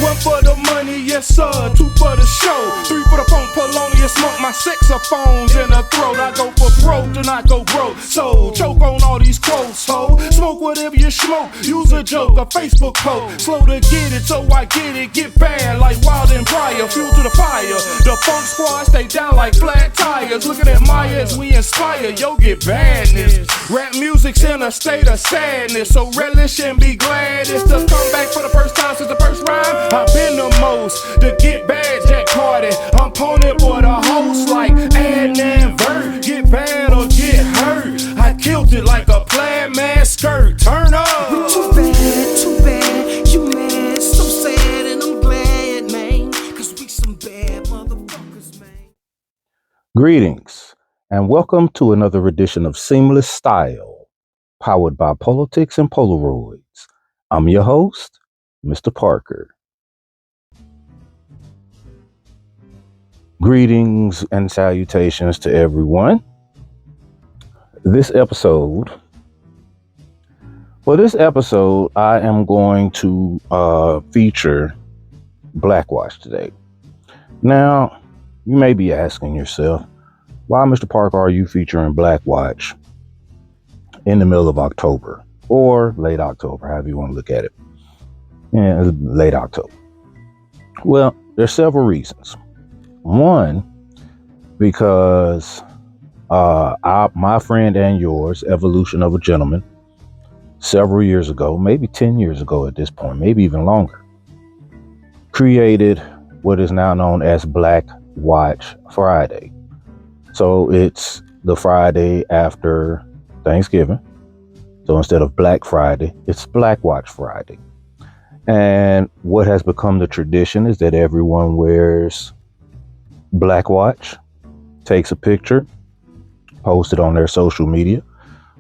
One for the money, yes sir, two for the show, three for the phone, Polonius, smoke my saxophones in the throat. I go for broke, do not go broke, so choke on all these quotes, ho. Smoke whatever you smoke, use a joke, a Facebook post. Slow to get it, so I get bad like Wild and Briar, fuel to the fire. The funk squad stay down like flat tires. Looking at Maya as we inspire, yo get badness. Rap music's in a state of sadness, so relish and be glad it's the comeback for the first time since the first rhyme. I've been the most to get bad, Jack Carter. I'm opponent for the host like and Vert. Get bad or get hurt. I killed it like a plaid man skirt. Turn up. Too bad, you mad, so sad, and I'm glad, man, cause we some bad motherfuckers, man. Greetings, and welcome to another edition of Seamless Style, powered by Politics and Polaroids. I'm your host, Mr. Parker. Greetings and salutations to everyone. This episode, I am going to feature BlackWatch today. Now, you may be asking yourself, why, Mr. Parker, are you featuring BlackWatch in the middle of October or late October, however you want to look at it? Yeah, late October. Well, there's several reasons. One, because my friend and yours, Evolution of a Gentleman, several years ago, maybe 10 years ago at this point, maybe even longer, created what is now known as BlackWatch Friday. So it's the Friday after Thanksgiving. So instead of Black Friday, it's BlackWatch Friday. And what has become the tradition is that everyone wears BlackWatch, takes a picture, posts it on their social media,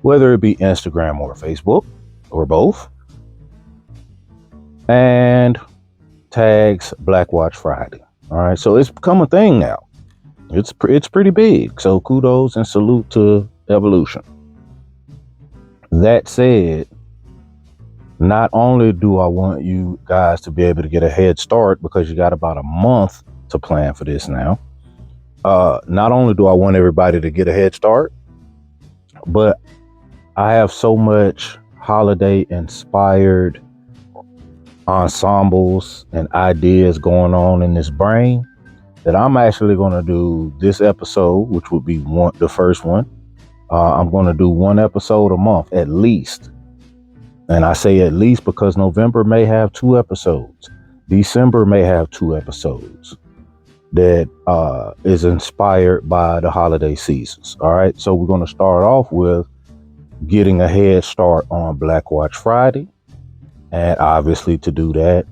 whether it be Instagram or Facebook or both, and tags BlackWatch Friday. All right, so it's become a thing now. It's pretty big. So kudos and salute to Evolution. That said, not only do I want you guys to be able to get a head start because you got about a month to plan for this now. Not only do I want everybody to get a head start, but I have so much holiday inspired ensembles and ideas going on in this brain that I'm actually going to do this episode, which would be the first one. I'm going to do one episode a month at least. And I say at least because November may have 2 episodes. December may have 2 episodes that is inspired by the holiday seasons. All right. So we're going to start off with getting a head start on BlackWatch Friday. And obviously to do that,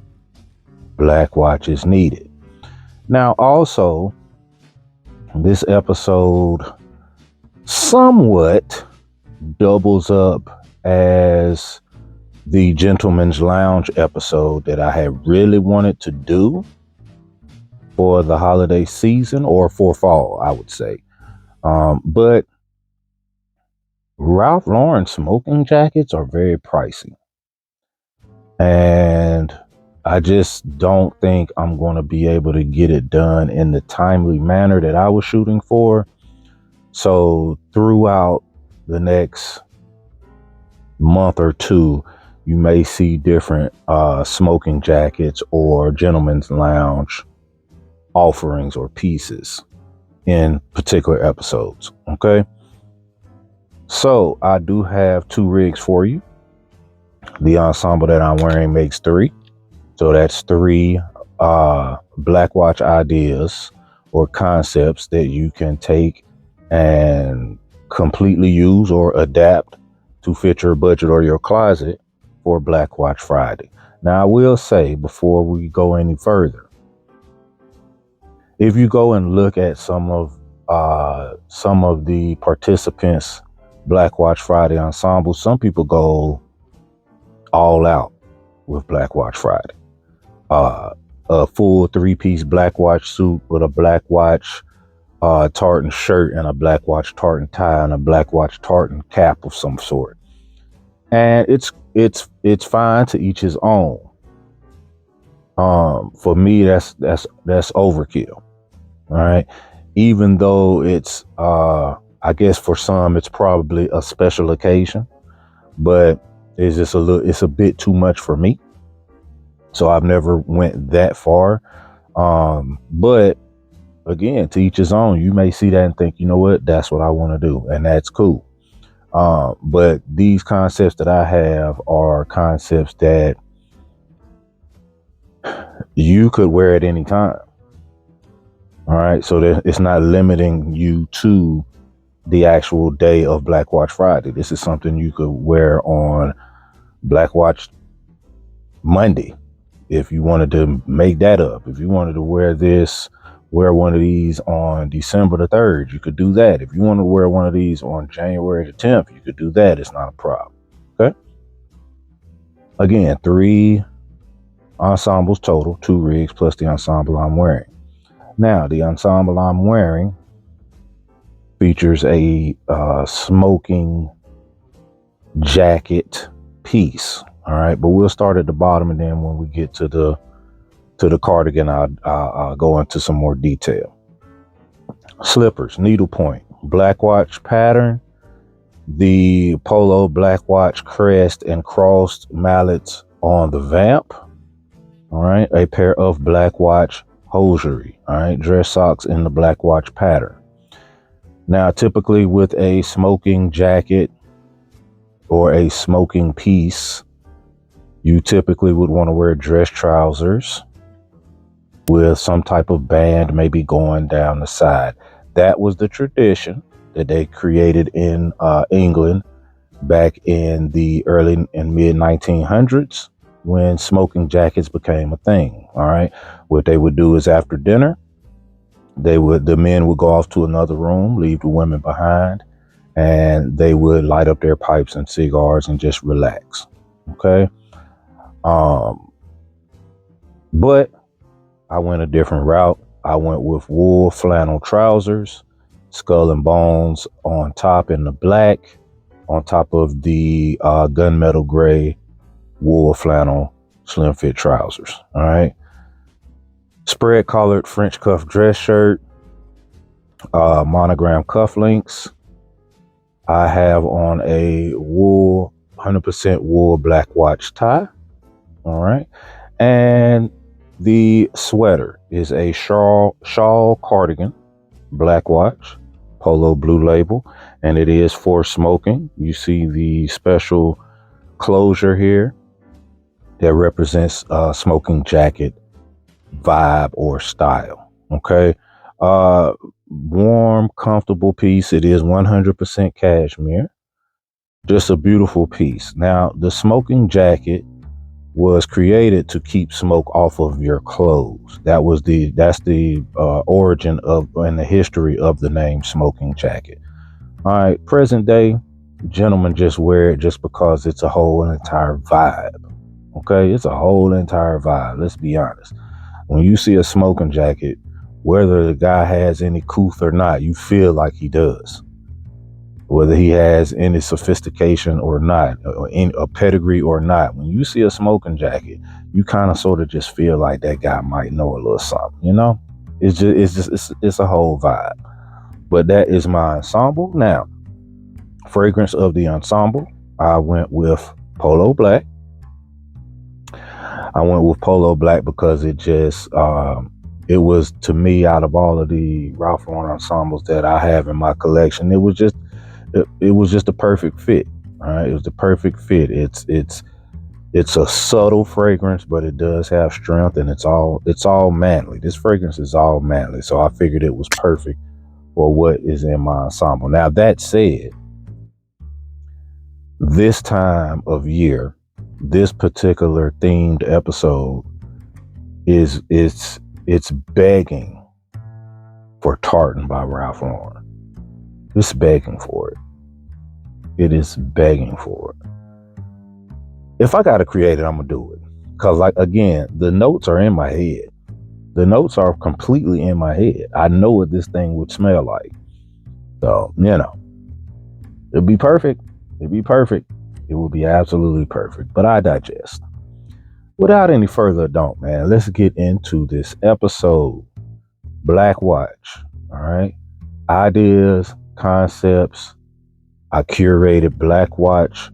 BlackWatch is needed. Now, also, this episode somewhat doubles up as the Gentleman's Lounge episode that I had really wanted to do for the holiday season or for fall, I would say. But Ralph Lauren smoking jackets are very pricey. And I just don't think I'm going to be able to get it done in the timely manner that I was shooting for. So throughout the next month or two, you may see different smoking jackets or Gentleman's Lounge offerings or pieces in particular episodes. Okay. So I do have 2 rigs for you. The ensemble that I'm wearing makes 3. So that's 3 BlackWatch ideas or concepts that you can take and completely use or adapt to fit your budget or your closet for BlackWatch Friday. Now, I will say before we go any further, if you go and look at some of the participants' BlackWatch Friday ensemble, some people go all out with BlackWatch Friday. A full 3-piece BlackWatch suit with a BlackWatch tartan shirt and a BlackWatch tartan tie and a BlackWatch tartan cap of some sort. And it's fine, to each his own. For me, that's overkill. All right. Even though it's, I guess for some, it's probably a special occasion, but it's a bit too much for me. So I've never went that far. But again, to each his own. You may see that and think, you know what, that's what I want to do. And that's cool. But these concepts that I have are concepts that you could wear at any time. All right. So it's not limiting you to the actual day of BlackWatch Friday. This is something you could wear on BlackWatch Monday. If you wanted to make that up, if you wanted to wear one of these on December the 3rd, you could do that. If you want to wear one of these on January the 10th, you could do that. It's not a problem. Okay. Again, 3 ensembles total, 2 rigs plus the ensemble I'm wearing. Now, the ensemble I'm wearing features a smoking jacket piece. All right, but we'll start at the bottom, and then when we get to the cardigan, I'll go into some more detail. Slippers, needlepoint, BlackWatch pattern, the polo BlackWatch crest and crossed mallets on the vamp. All right, a pair of BlackWatch hosiery. All right, dress socks in the BlackWatch pattern. Now, typically with a smoking jacket or a smoking piece, you typically would want to wear dress trousers with some type of band maybe going down the side. That was the tradition that they created in England back in the early and mid 1900s when smoking jackets became a thing. All right. What they would do is after dinner, the men would go off to another room, leave the women behind, and they would light up their pipes and cigars and just relax. Okay. But I went a different route. I went with wool flannel trousers, skull and bones on top in the black, on top of the gunmetal gray wool flannel slim fit trousers. All right. Spread collared French cuff dress shirt, monogram cufflinks. I have on a wool, 100% wool BlackWatch tie. All right. And the sweater is a shawl cardigan, BlackWatch, polo blue label, and it is for smoking. You see the special closure here that represents smoking jacket vibe or style. Okay. Warm, comfortable piece. It is 100% cashmere. Just a beautiful piece. Now, the smoking jacket was created to keep smoke off of your clothes. That's the origin of and the history of the name smoking jacket. All right, present day, gentlemen just wear it just because it's a whole entire vibe. Okay, it's a whole entire vibe. Let's be honest. When you see a smoking jacket, whether the guy has any couth or not, you feel like he does. Whether he has any sophistication or not, or in a pedigree or not, when you see a smoking jacket, you kind of sort of just feel like that guy might know a little something, you know? It's a whole vibe. But that is my ensemble. Now, fragrance of the ensemble, I went with Polo Black. I went with Polo Black because it just, it was, to me, out of all of the Ralph Lauren ensembles that I have in my collection, it was just the perfect fit. All right, it was the perfect fit. It's a subtle fragrance, but it does have strength, and it's all manly. This fragrance is all manly, so I figured it was perfect for what is in my ensemble. Now, that said, this time of year, this particular themed episode it's begging for Tartan by Ralph Lauren. It's begging for it. It is begging for it. If I got to create it, I'm going to do it. Because, like, again, the notes are in my head. The notes are completely in my head. I know what this thing would smell like. So, you know, it'd be perfect. It'd be perfect. It would be absolutely perfect. But I digest. Without any further ado, man, let's get into this episode. BlackWatch. All right. Ideas, concepts. I curated BlackWatch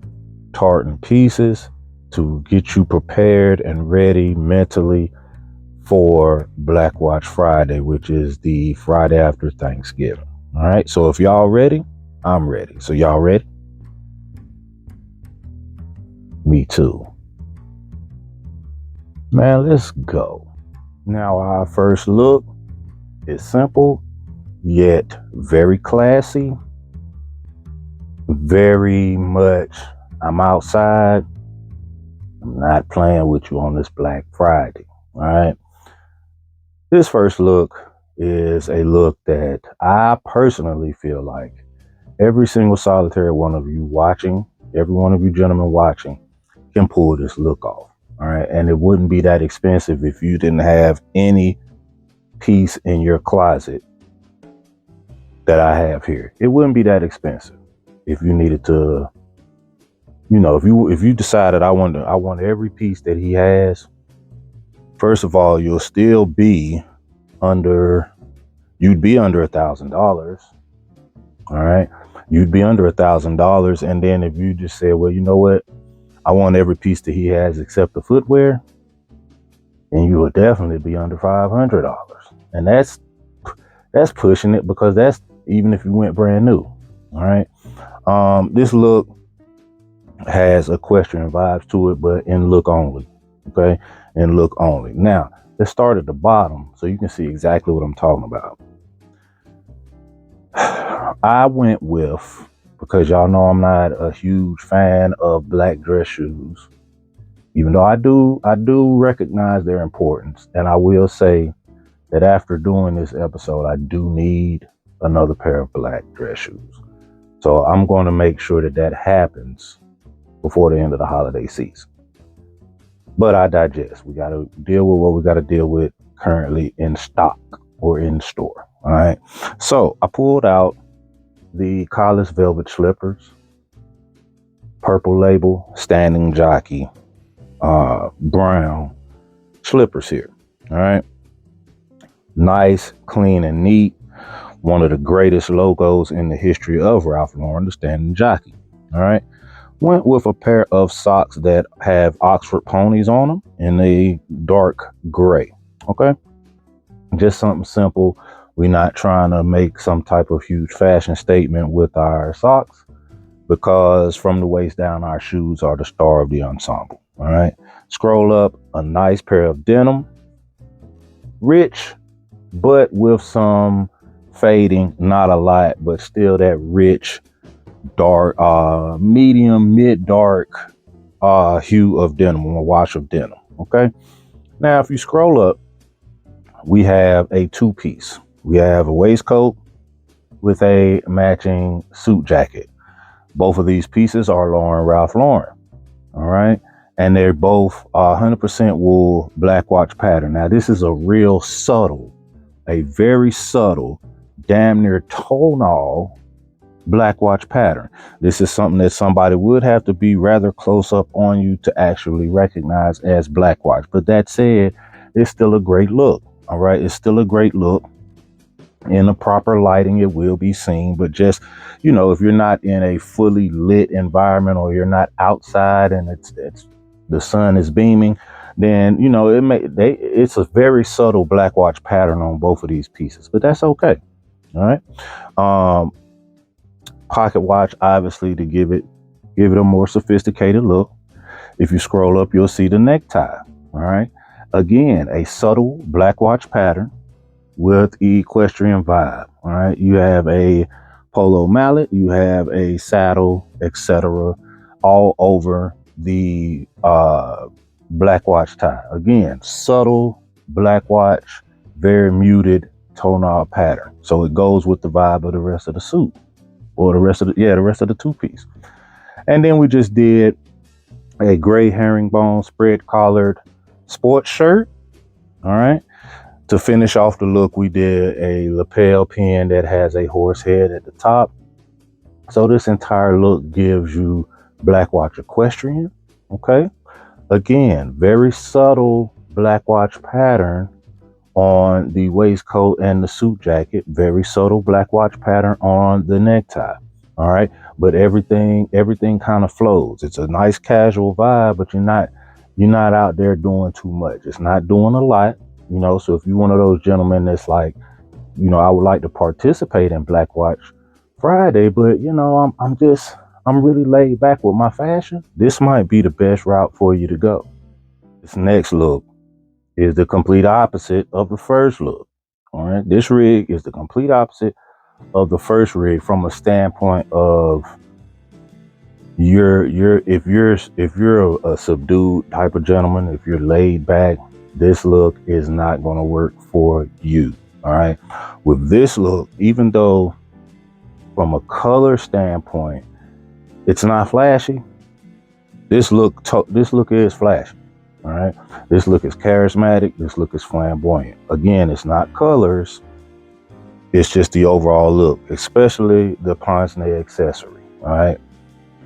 tartan pieces to get you prepared and ready mentally for BlackWatch Friday, which is the Friday after Thanksgiving. All right. So if y'all ready, I'm ready. So y'all ready? Me too. Man, let's go. Now, our first look is simple, yet very classy. Very much, I'm outside. I'm not playing with you on this Black Friday. All right. This first look is a look that I personally feel like every single solitary one of you watching, every one of you gentlemen watching, can pull this look off. All right. And it wouldn't be that expensive if you didn't have any piece in your closet that I have here. It wouldn't be that expensive if you needed to, if you decided I want every piece that he has. First of all, you'll still be under $1,000. All right. You'd be under $1,000. And then if you just say, well, you know what? I want every piece that he has except the footwear, then you will definitely be under $500. And that's pushing it, because that's even if you went brand new. All right. This look has equestrian vibes to it, but in look only. Okay. In look only. Now, let's start at the bottom so you can see exactly what I'm talking about. I went with, because y'all know I'm not a huge fan of black dress shoes, even though I do recognize their importance. And I will say that after doing this episode, I do need another pair of black dress shoes. So I'm going to make sure that happens before the end of the holiday season. But I digest. We got to deal with what we got to deal with currently in stock or in store. All right. So I pulled out the collarless velvet slippers, purple label, standing jockey, brown slippers here. All right. Nice, clean, and neat. One of the greatest logos in the history of Ralph Lauren, the standing jockey. All right. Went with a pair of socks that have Oxford ponies on them in a dark gray. Okay. Just something simple. We're not trying to make some type of huge fashion statement with our socks, because from the waist down, our shoes are the star of the ensemble. All right. Scroll up, a nice pair of denim. Rich, but with some fading, not a lot, but still that rich, dark, medium, mid-dark hue of denim, a wash of denim. Okay. Now, if you scroll up, we have a two-piece. We have a waistcoat with a matching suit jacket. Both of these pieces are Ralph Lauren. All right. And they're both 100% wool BlackWatch pattern. Now, this is a real subtle, a very subtle, damn near tonal BlackWatch pattern. This is something that somebody would have to be rather close up on you to actually recognize as BlackWatch. But that said, it's still a great look. All right. It's still a great look. In the proper lighting, it will be seen. But just, if you're not in a fully lit environment, or you're not outside and it's the sun is beaming, then, it's a very subtle BlackWatch pattern on both of these pieces. But that's okay. All right. Pocket watch, obviously, to give it a more sophisticated look. If you scroll up, you'll see the necktie. All right. Again, a subtle BlackWatch pattern with equestrian vibe. All right. You have a polo mallet, you have a saddle, etc., all over the BlackWatch tie. Again, subtle BlackWatch, very muted tonal pattern. So it goes with the vibe of the rest of the suit, or the rest of the two-piece. And then we just did a gray herringbone spread collared sports shirt. All right. To finish off the look, we did a lapel pin that has a horse head at the top. So this entire look gives you BlackWatch Equestrian. Okay. Again, very subtle BlackWatch pattern on the waistcoat and the suit jacket. Very subtle BlackWatch pattern on the necktie. All right. But everything kind of flows. It's a nice casual vibe, but you're not out there doing too much. It's not doing a lot, you know. So if you're one of those gentlemen that's like, you know, I would like to participate in BlackWatch Friday, but you know, I'm really laid back with my fashion. This might be the best route for you to go. This next look is the complete opposite of the first look. All right. This rig is the complete opposite of the first rig from a standpoint of if you're a subdued type of gentleman, if you're laid back, this look is not going to work for you. All right. With this look, even though from a color standpoint, it's not flashy, this look is flashy. All right. This look is charismatic. This look is flamboyant. Again, it's not colors. It's just the overall look, especially the pince-nez accessory. All right.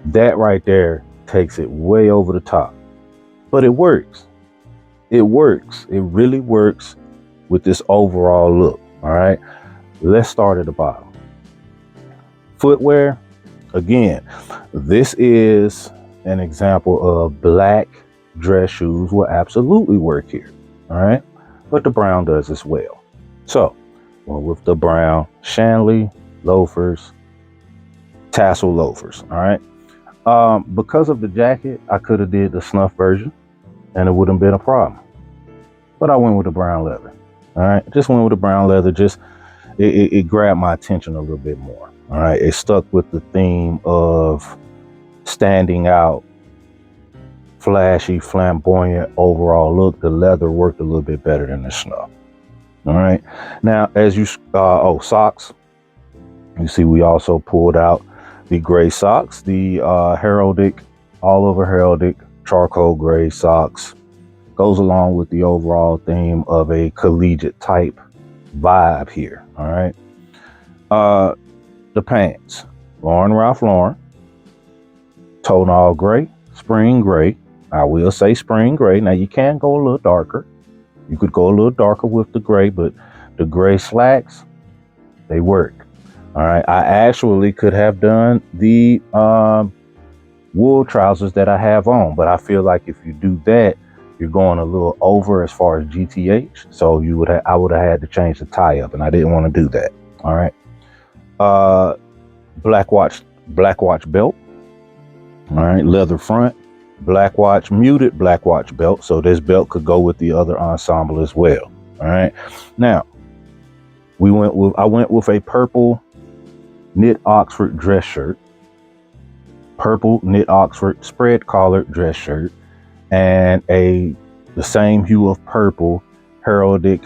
That right there takes it way over the top. But it works. It works. It really works with this overall look. All right. Let's start at the bottom. Footwear. Again, this is an example of black dress shoes will absolutely work here. All right. But the brown does as well. So, well, with the brown Shanley loafers, tassel loafers. All right. Because of the jacket, I could have did the snuff version and it wouldn't have been a problem. But I went with the brown leather. All right. Just went with the brown leather. Just it grabbed my attention a little bit more. All right. It stuck with the theme of standing out, flashy, flamboyant overall look. The leather worked a little bit better than the snuff. All right. Now, as you socks, you see we also pulled out the gray socks, the heraldic, all over heraldic charcoal gray socks. Goes along with the overall theme of a collegiate type vibe here. All right. The pants, Ralph Lauren, tonal gray, spring gray. I will say spring gray. Now you can go a little darker. You could go a little darker with the gray, but the gray slacks, they work. All right. I actually could have done the wool trousers that I have on, but I feel like if you do that, you're going a little over as far as GTH. So I would have had to change the tie up, and I didn't want to do that. All right. BlackWatch belt. All right. Leather front. BlackWatch muted BlackWatch belt. So this belt could go with the other ensemble as well. All right. Now I went with a purple knit Oxford dress shirt, purple knit Oxford spread collared dress shirt, and the same hue of purple heraldic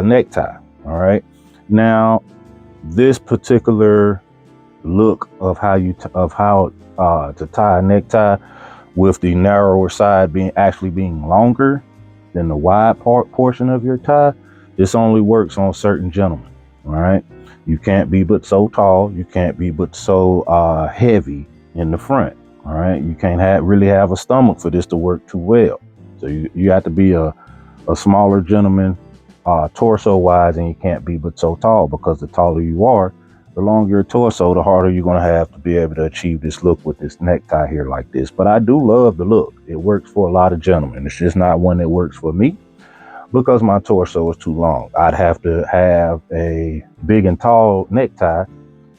necktie. All right. Now, this particular look of how to tie a necktie with the narrower side being longer than the wide portion of your tie, this only works on certain gentlemen. All right. You can't be but so tall. You can't be but so heavy in the front. All right. You can't really have a stomach for this to work too well. So you have to be a smaller gentleman, torso wise, and you can't be but so tall, because the taller you are, the longer your torso, the harder you're going to have to be able to achieve this look with this necktie here like this. But I do love the look. It works for a lot of gentlemen. It's just not one that works for me because my torso is too long. I'd have to have a big and tall necktie,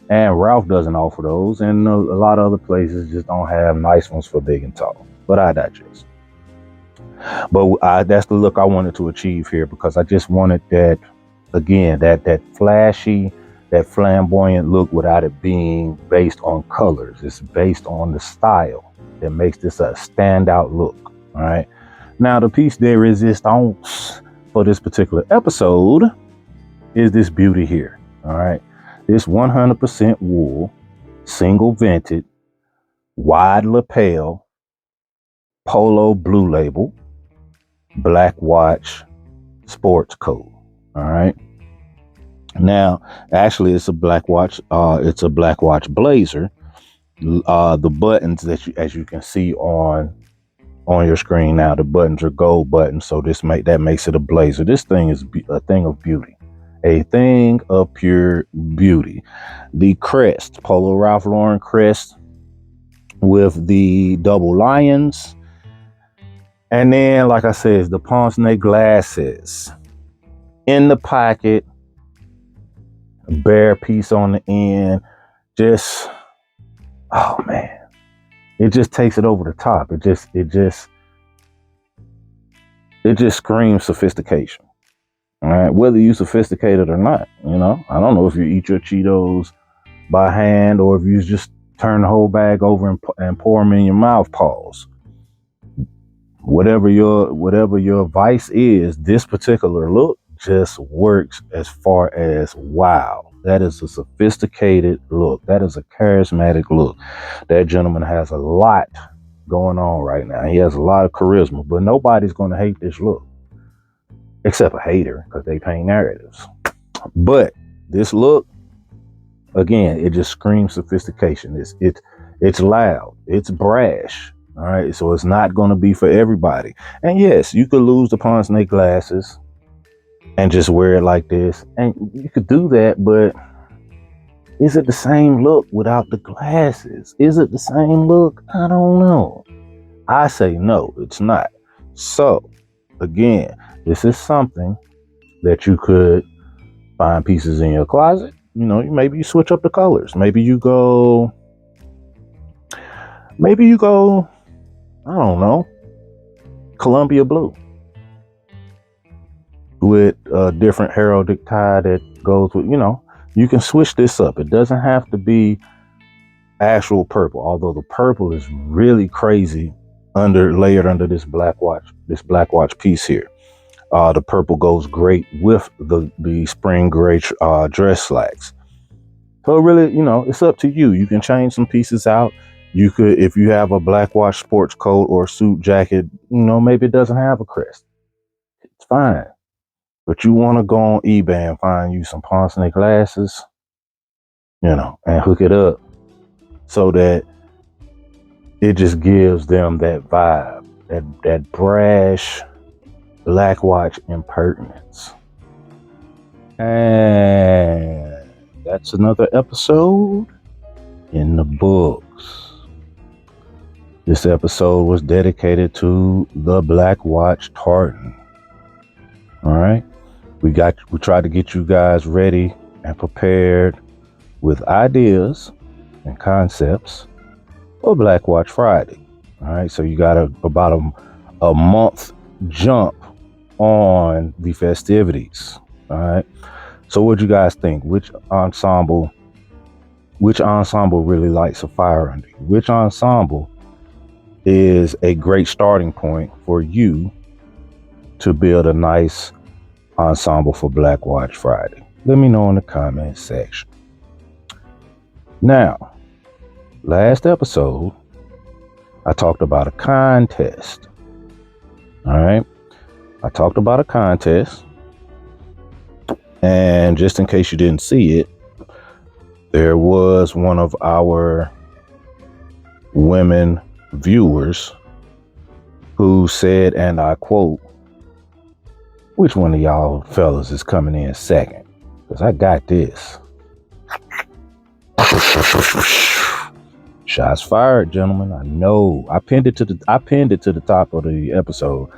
and Ralph doesn't offer those, and a lot of other places just don't have nice ones for big and tall. But I digest. But that's the look I wanted to achieve here, because I just wanted that, again, that flashy, that flamboyant look without it being based on colors. It's based on the style that makes this a standout look. All right. Now, the piece de resistance for this particular episode is this beauty here. All right. This 100% wool, single vented, wide lapel, polo blue label, BlackWatch sports coat. All right. Now, actually, it's a BlackWatch. It's a BlackWatch blazer. The buttons as you can see on on your screen now. The buttons are gold buttons, so that makes it a blazer. This thing is a thing of beauty, a thing of pure beauty. The crest, Polo Ralph Lauren crest with the double lions, and then, like I said, the pince-nez glasses in the pocket, a bare piece on the end. Just, oh man. It just takes it over the top. It just screams sophistication. All right, whether you sophisticated or not, I don't know if you eat your Cheetos by hand or if you just turn the whole bag over and pour them in your mouth. Pause. Whatever your vice is, this particular look just works as far as wow. That is a sophisticated look. That is a charismatic look. That gentleman has a lot going on right now. He has a lot of charisma, but nobody's going to hate this look except a hater because they paint narratives. But this look, again, it just screams sophistication. It's loud. It's brash. All right. So it's not going to be for everybody. And yes, you could lose the pince-nez glasses and just wear it like this. And you could do that, but is it the same look without the glasses? Is it the same look? I don't know. I say no, it's not. So, again, this is something that you could find pieces in your closet. Maybe you switch up the colors. Maybe you go, I don't know, Columbia blue with a different heraldic tie that goes with, you can switch this up. It doesn't have to be actual purple, although the purple is really crazy layered under this BlackWatch piece here. The purple goes great with the spring gray dress slacks. So really, it's up to you. You can change some pieces out. You could, if you have a BlackWatch sports coat or suit jacket, maybe it doesn't have a crest. It's fine. But you want to go on eBay and find you some pince-nez glasses, and hook it up so that it just gives them that vibe, that brash BlackWatch impertinence. And that's another episode in the books. This episode was dedicated to the BlackWatch tartan. All right. We tried to get you guys ready and prepared with ideas and concepts for BlackWatch Friday. All right. So you got about a month jump on the festivities. All right. So what you guys think? Which ensemble really lights a fire under you? Which ensemble is a great starting point for you to build a nice ensemble for BlackWatch Friday? Let me know in the comment section. Now, last episode, I talked about a contest. All right. I talked about a contest. And just in case you didn't see it, there was one of our women viewers who said, and I quote, "Which one of y'all fellas is coming in second? Because I got this." Shots fired, gentlemen. I know. I pinned it to the top of the episode,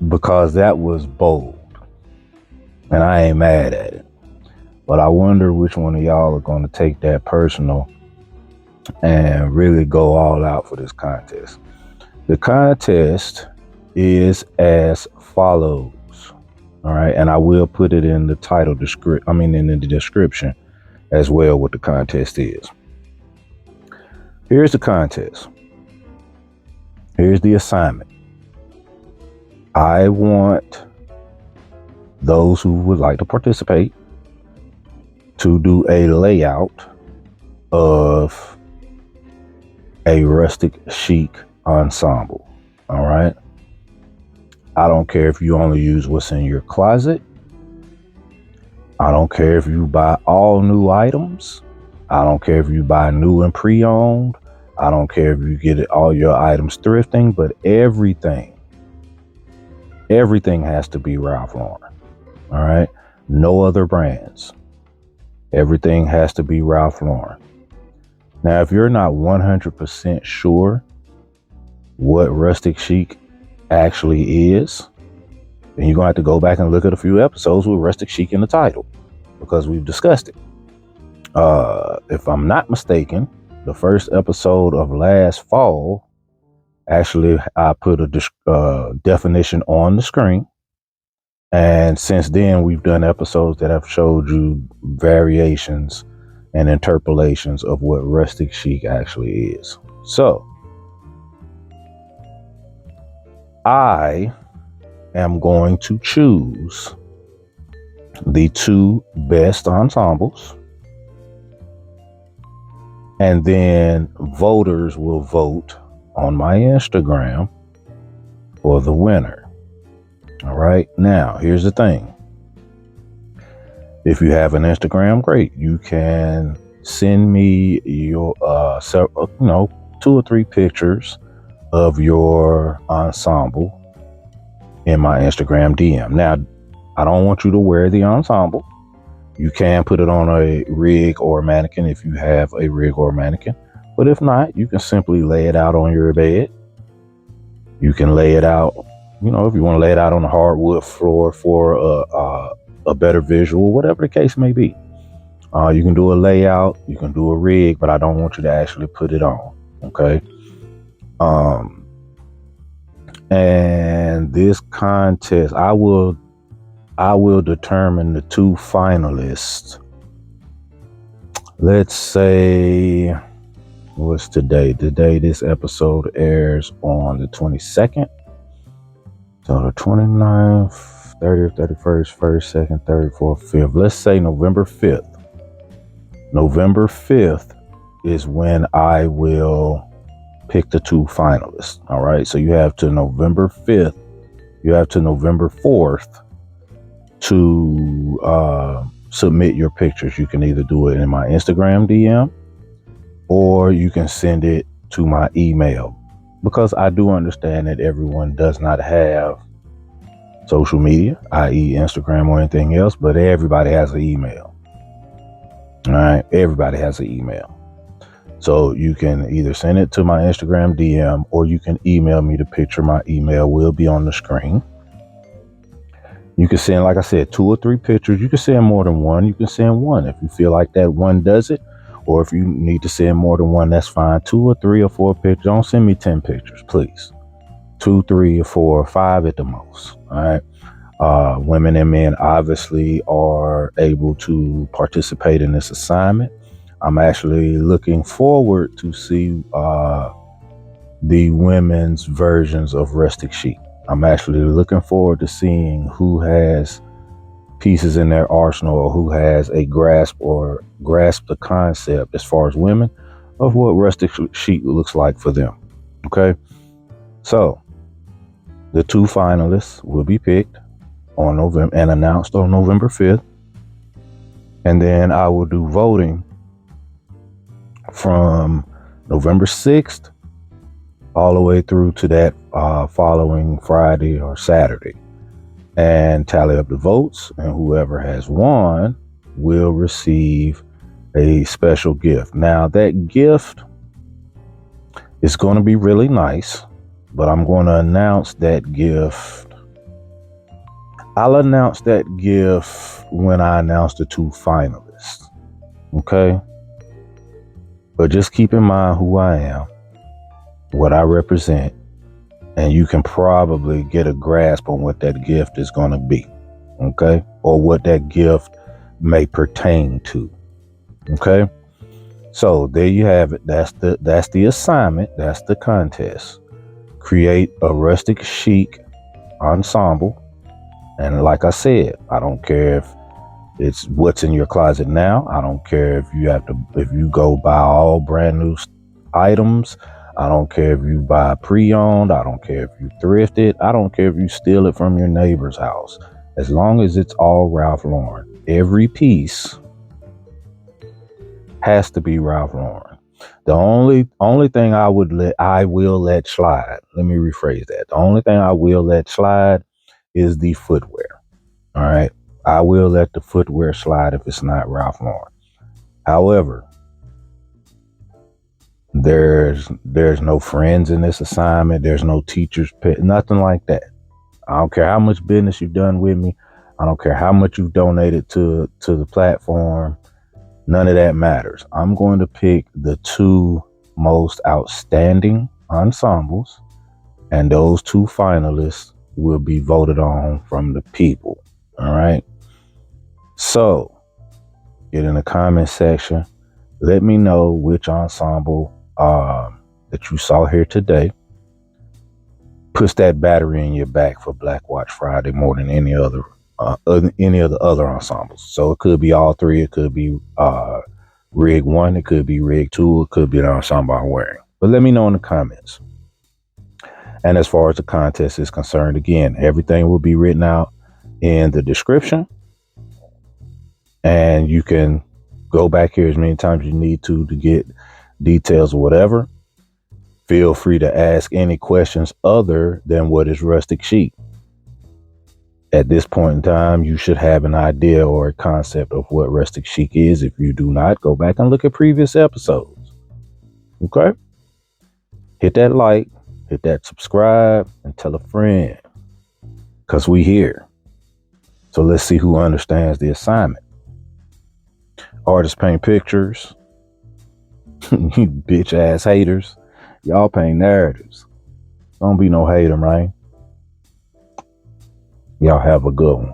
because that was bold, and I ain't mad at it. But I wonder which one of y'all are going to take that personal and really go all out for this contest. The contest is as follows. All right. And I will put it in the in the description as well what the contest is. Here's the contest. Here's the assignment. I want those who would like to participate to do a layout of a rustic chic ensemble. All right. I don't care if you only use what's in your closet. I don't care if you buy all new items. I don't care if you buy new and pre-owned. I don't care if you get all your items thrifting, but everything has to be Ralph Lauren. All right. No other brands. Everything has to be Ralph Lauren. Now, if you're not 100% sure what Rustic Chic actually is, then you're going to have to go back and look at a few episodes with Rustic Chic in the title, because we've discussed it. If I'm not mistaken, the first episode of last fall, actually, I put a definition on the screen. And since then, we've done episodes that have showed you variations and interpolations of what Rustic Chic actually is. So, I am going to choose the 2 best ensembles, and then voters will vote on my Instagram for the winner. All right. Now, here's the thing. If you have an Instagram, great. You can send me your 2 or 3 pictures of your ensemble in my Instagram DM. Now, I don't want you to wear the ensemble. You can put it on a rig or a mannequin if you have a rig or a mannequin. But if not, you can simply lay it out on your bed. You can lay it out, if you want to lay it out on a hardwood floor for a better visual, whatever the case may be. You can do a layout, you can do a rig, but I don't want you to actually put it on. Okay. And this contest, I will determine the 2 finalists. Let's say, what's today? Today, this episode airs on the 22nd. So the 29th, 30th, 31st, 1st, 2nd, 3rd, 4th, 5th. Let's say November 5th. November 5th is when I will pick the 2 finalists. All right. So you have to November 5th. You have to November 4th to submit your pictures. You can either do it in my Instagram DM, or you can send it to my email, because I do understand that everyone does not have social media, i.e. Instagram or anything else, but everybody has an email. All right. Everybody has an email. So you can either send it to my Instagram DM, or you can email me the picture. My email will be on the screen. You can send, like I said, 2 or 3 pictures. You can send more than one. You can send one if you feel like that one does it. Or if you need to send more than one, that's fine. 2 or 3 or 4 pictures. Don't send me 10 pictures, please. 2, 3 or 4 or 5 at the most. All right. Women and men obviously are able to participate in this assignment. I'm actually looking forward to see the women's versions of Rustic Chic. I'm actually looking forward to seeing who has pieces in their arsenal, or who has a grasp the concept as far as women of what Rustic Chic looks like for them. Okay. So the 2 finalists will be picked on November and announced on November 5th. And then I will do voting from November 6th all the way through to that following Friday or Saturday, and tally up the votes, and whoever has won will receive a special gift. Now, that gift is going to be really nice, but I'm going to announce that gift. I'll announce that gift when I announce the 2 finalists. Okay? But just keep in mind who I am, what I represent, and you can probably get a grasp on what that gift is going to be. Okay? Or what that gift may pertain to. Okay? So there you have it. That's the assignment. That's the contest. Create a Rustic Chic ensemble. And like I said, I don't care if it's what's in your closet now. I don't care if you go buy all brand new items. I don't care if you buy pre-owned. I don't care if you thrift it. I don't care if you steal it from your neighbor's house. As long as it's all Ralph Lauren. Every piece has to be Ralph Lauren. The only thing I will let slide. Let me rephrase that. The only thing I will let slide is the footwear. All right. I will let the footwear slide if it's not Ralph Lauren. However, there's no friends in this assignment. There's no teachers pay, nothing like that. I don't care how much business you've done with me. I don't care how much you've donated to the platform. None of that matters. I'm going to pick the 2 most outstanding ensembles, and those 2 finalists will be voted on from the people. All right. So get in the comment section. Let me know which ensemble that you saw here today puts that battery in your back for BlackWatch Friday more than any of the other ensembles. So it could be all 3. It could be rig 1. It could be rig 2. It could be the ensemble I'm wearing. But let me know in the comments. And as far as the contest is concerned, again, everything will be written out in the description. And you can go back here as many times as you need to get details or whatever. Feel free to ask any questions other than what is Rustic Chic. At this point in time, you should have an idea or a concept of what Rustic Chic is. If you do not, go back and look at previous episodes. Okay? Hit that like, hit that subscribe, and tell a friend. Because we here. So let's see who understands the assignment. Artists paint pictures. You bitch ass haters. Y'all paint narratives. Don't be no hater, man. Y'all have a good one.